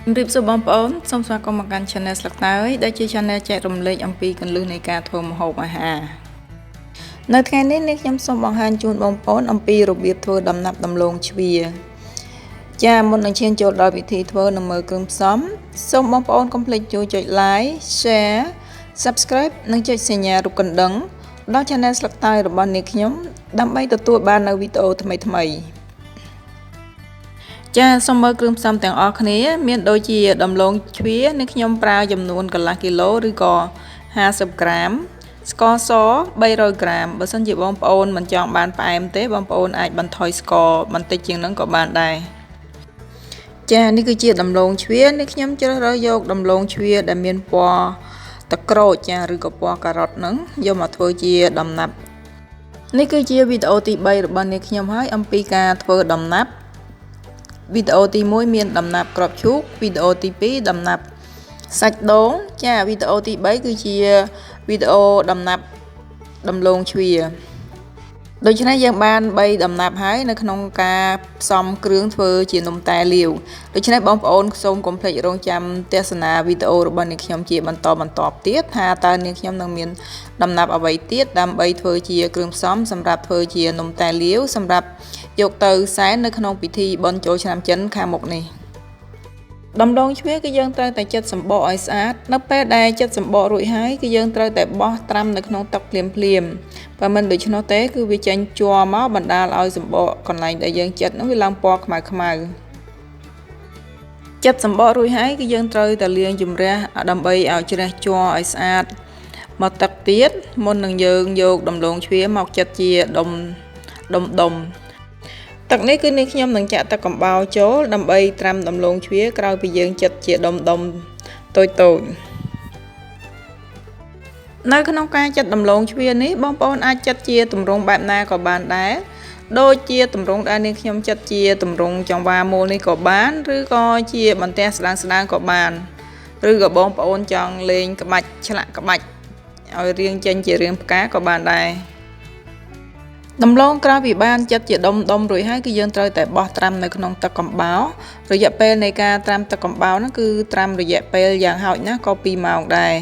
รีบสู่បងប្អូនសូមស្វាគមន៍មកកាន់ Channel Sleuk Teuy ដែលជា Channel ចែករំលែកអំពីគន្លឹះនៃការធ្វើម្ហូបអាហារនៅថ្ងៃនេះខ្ញុំសូមបង្ហាញជូនបងប្អូនអំពីរបៀបធ្វើដំណាប់ដំឡូងជ្វាចាមុននឹងឈានចូលដល់វិធីធ្វើនិងមើលគ្រឿងផ្សំសូមបងប្អូនកុំភ្លេចជួយចុច Like Share Subscribe និងចុចសញ្ញារូបកណ្ដឹងដល់ Channel Sleuk Teuy របស់នាងខ្ញុំដើម្បីទទួលបាននូវវីដេអូថ្មីៗចាសូមមើលគ្រឿងផ្សំទាំងអស់គ្នាមានដូចជាដំឡូងជ្វានេះខ្ញុំប្រើចំនួនកន្លះគីឡូឬក៏50ក្រាមស្ករស300ក្រាមបើសិនជាបងប្អូនមិនចង់បានផ្អែមទេបងប្អូនអាចបន្ថយស្ករបន្តិចជាងហ្នឹងក៏បានដែរចានេះគឺជាដំឡូងជ្វានេះខ្ញុំជ្រើសរើសយកដំឡូងជ្វាដែលមានពណ៌ទឹកក្រូចចាឬក៏ពណ៌ការ៉ុតហ្នឹងយកមកធ្វើជាដំណាប់នេះគឺជាវីដេអូទី3របស់នាងខ្ញុំហើយអំពីការធ្វើដំណាប់វីដេអូទី1មានដំណាប់ក្របឈូកវីដេអូទី2ដំណាប់សាច់ដូងចាវីដេអូទី3គឺជាវីដេអូដំណាប់ដំឡូងជ្វាដូច្នេះយើងបាន3ដំណាប់ហើយនៅក្នុងការផ្សំគ្រឿងធ្វើជានំតែលាវដូច្នេះបងប្អូនសូមកុំភ្លេចរងចាំទស្សនាវីដេអូរបស់នាងខ្ញុំជាបន្តទៀតថាតើនាងខ្ញុំនឹងមានដំណាប់អ្វីទៀតដើម្បីធ្វើជាគ្រឿងផ្សំសម្រាប់ធ្វើជានំតែលាវសម្រាប់យកទៅសែននៅក្នុងពិធីបុណ្យចូលឆ្នាំចិនខាងមុខនេះដំឡូងជ្វាគឺយើងត្រូវតែចិតសម្បកឲ្យស្អាតនៅពេលដែលចិតសម្បករួចហើយគឺយើងត្រូវតែបោះត្រាំនៅក្នុងទឹកភ្លាមបើមិនដូច្នោះទេគឺវាចេញជ័រមកបណ្ដាលឲ្យសម្បកកន្លែងដែលយើងចិតនោះវាឡើងពណ៌ខ្មៅចិតសម្បករួចហើយគឺយើងត្រូវតែលាងជម្រះដើម្បីឲ្យជ្រះជ័រឲ្យស្អាតមកទឹកទៀតមុននឹងយើងយកដំឡូងជ្វាមកចិតជាដុំទឹកនេះគឺនាងខ្ញុំនឹងចាក់ទឹកកំបោរចូលដើម្បីត្រាំដំឡូងជ្វាក្រោយពីយើងចិតជាដុំតូចនៅក្នុងការចិតដំឡូងជ្វានេះបងប្អូនអាចចិតជាទម្រង់បែបណាក៏បានដែរដូចជាទម្រង់ដែលនាងខ្ញុំចិតជាទម្រង់ចង្វាមូលនេះក៏បានឬក៏ជាបន្ទះស្ដើងក៏បានឬក៏បងប្អូនចង់លេងក្បាច់ឆ្លាក់ក្បាច់ឲ្យរាងចេញជារាងផ្កាក៏បានដែរដំឡូងក្រោយពីបានចិតជាដុំរួចហើយគឺយើងត្រូវតែបោះត្រាំនៅក្នុងទឹកកំបោររយៈពេលនៃការត្រាំទឹកកំបោរហ្នឹងគឺត្រាំរយៈពេលយ៉ាងហោចណាស់ក៏2ម៉ោងដែរ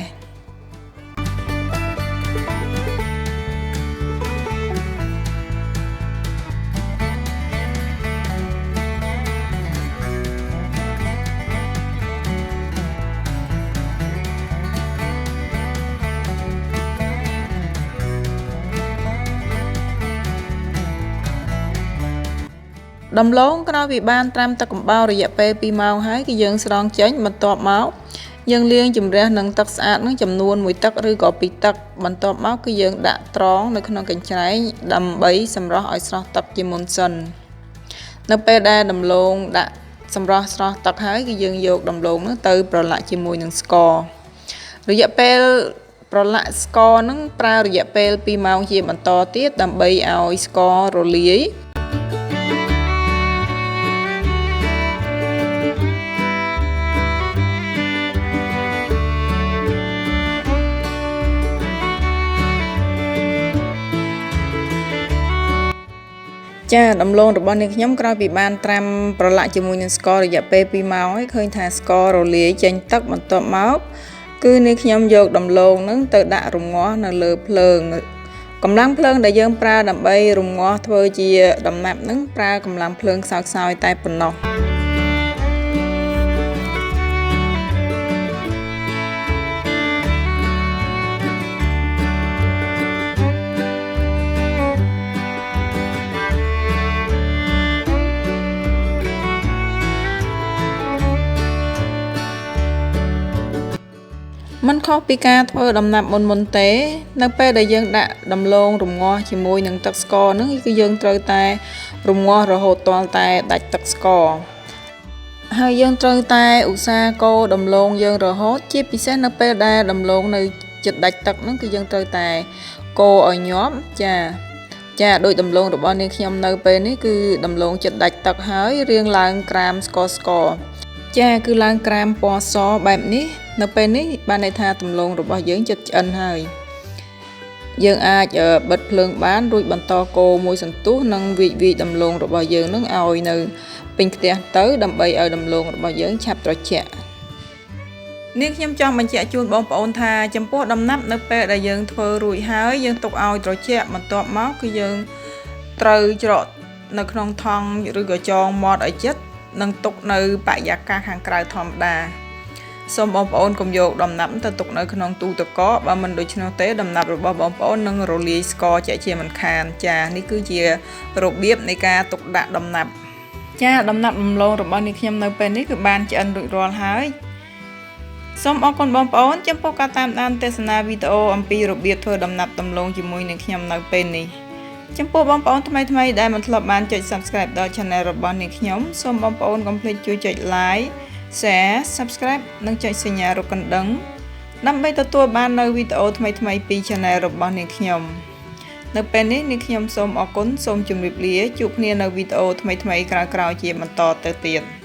ដំឡូងក្រោយពីបានត្រាំទឹកកំបោររយៈពេល2ម៉ោងហើយគឺយើងស្រង់ចេញបន្ទាប់មកយើងលាងជម្រះនឹងទឹកស្អាតនឹងចំនួន1ទឹកឬក៏2ទឹកបន្ទាប់មកគឺយើងដាក់ត្រងនៅក្នុងកញ្ច្រែងដើម្បីសម្រោះឲ្យស្រស់ទឹកជាមុនសិននៅពេលដែលដំឡូងដាក់សម្រោះស្រស់ទឹកហើយគឺយើងយកដំឡូងនោះទៅប្រឡាក់ជាមួយនឹងស្កររយៈពេលប្រឡាក់ស្ករនឹងប្រើរយៈពេល2ម៉ោងជាបន្តទៀតដើម្បីឲ្យស្កររលាយចាដំឡូងរបស់នាងខ្ញុំក្រោយពីបានត្រាំប្រឡាក់ជាមួយនឹងស្កររយៈពេល2ម៉ោងហើយឃើញថាស្កររលាយចេញទឹកបន្ទាប់មកគឺនាងខ្ញុំយកដំឡូងនឹងទៅដាក់រំងាស់នៅលើភ្លើងកម្លាំងភ្លើងដែលយើងប្រើដើម្បីរំងាស់ធ្វើជាដំណាប់នឹងប្រើកម្លាំងភ្លើងខ្សោយតែប៉ុណ្ណោះมันខុសពីការធ្វើដំណាប់មុនទេនៅពេលដែលយើងដាក់ដំឡូងរំងាស់ជាមួយនឹងទឹកស្ករហ្នឹងគឺយើងត្រូវតែរំងាស់រហូតទាល់តែដាច់ទឹកស្ករហើយយើងត្រូវតែឧស្សាហ៍កូរដំឡូងយើងរហូតជាពិសេសនៅពេលដែលដំឡូងនៅជិតដាច់ទឹកហ្នឹងគឺយើងត្រូវតែកូរឲ្យញាប់ចាដោយដំឡូងរបស់នាងខ្ញុំនៅពេលនេះគឺដំឡូងជិតដាច់ទឹកហើយរាងឡើងក្រាមស្ករចាគឺឡើងក្រាមពណ៌សបែបនេះនៅពេលនេះបានន័យថាដំឡូងរបស់យើងជិតឆ្អិនហើយយើងអាចបិទភ្លើងបានរួចបន្តកូរមួយសន្ទុះនិងវាយដំឡូងរបស់យើងនឹងឲ្យនៅព ពេញផ្ទះទៅដើម្បីឲ្យដំឡូងរបស់យើងឆាប់ត្រជាក់នេះខ្ញុំចង់បញ្ជាក់ជូនបងប្អូនថាចំពោះដំណាប់នៅពេលដែលយើងធ្វើរួចហើយយើងទុកឲ្យត្រជាក់បន្ទាប់មកគឺយើងត្រូវច្រកនៅក្នុងថង់ឬក៏ចងមាត់ឲ្យជិតនិងទុកនៅបរិយាកាសខាងក្រៅធម្មតាសូមបងប្អូនកុំយកដំណាប់ទៅទុកនៅក្នុងទូទឹកកកបើមិនដូច្នោះទេដំណាប់របស់បងប្អូននឹងរលាយស្ករជាក់ជាមិនខានចានេះគឺជារបៀបនៃការទុកដាក់ដំណាប់ចាដំណាប់ដំឡូងរបស់នេះខ្ញុំនៅពេលនេះគឺបានឆ្អិនរួចរាល់ហើយសូមអរគុណបងប្អូនចំពោះការតាមដានទស្សនាវីដេអូអំពីរបៀបធ្វើដំណាប់ដំឡូងជាមួយនឹងខ្ញុំនៅពេលនេះចំពោះបងប្អូនថ្មីដែលមិនធ្លាប់បានចុច Subscribe ដល់ Channel របស់នេះខ្ញុំសូមបងប្អូនកុំភ្លេចជួយចុច Like Share Subscribe និងចុចសញ្ញារូបកណ្ដឹងដើម្បីទទួលបាននូវវីដេអូថ្មីពី Channel របស់នេះខ្ញុំនៅពេលនេះនេះខ្ញុំសូមអរគុណសូមជម្រាបលាជួបគ្នានៅវីដេអូថ្មីក្រោយៗជាបន្តទៅទៀត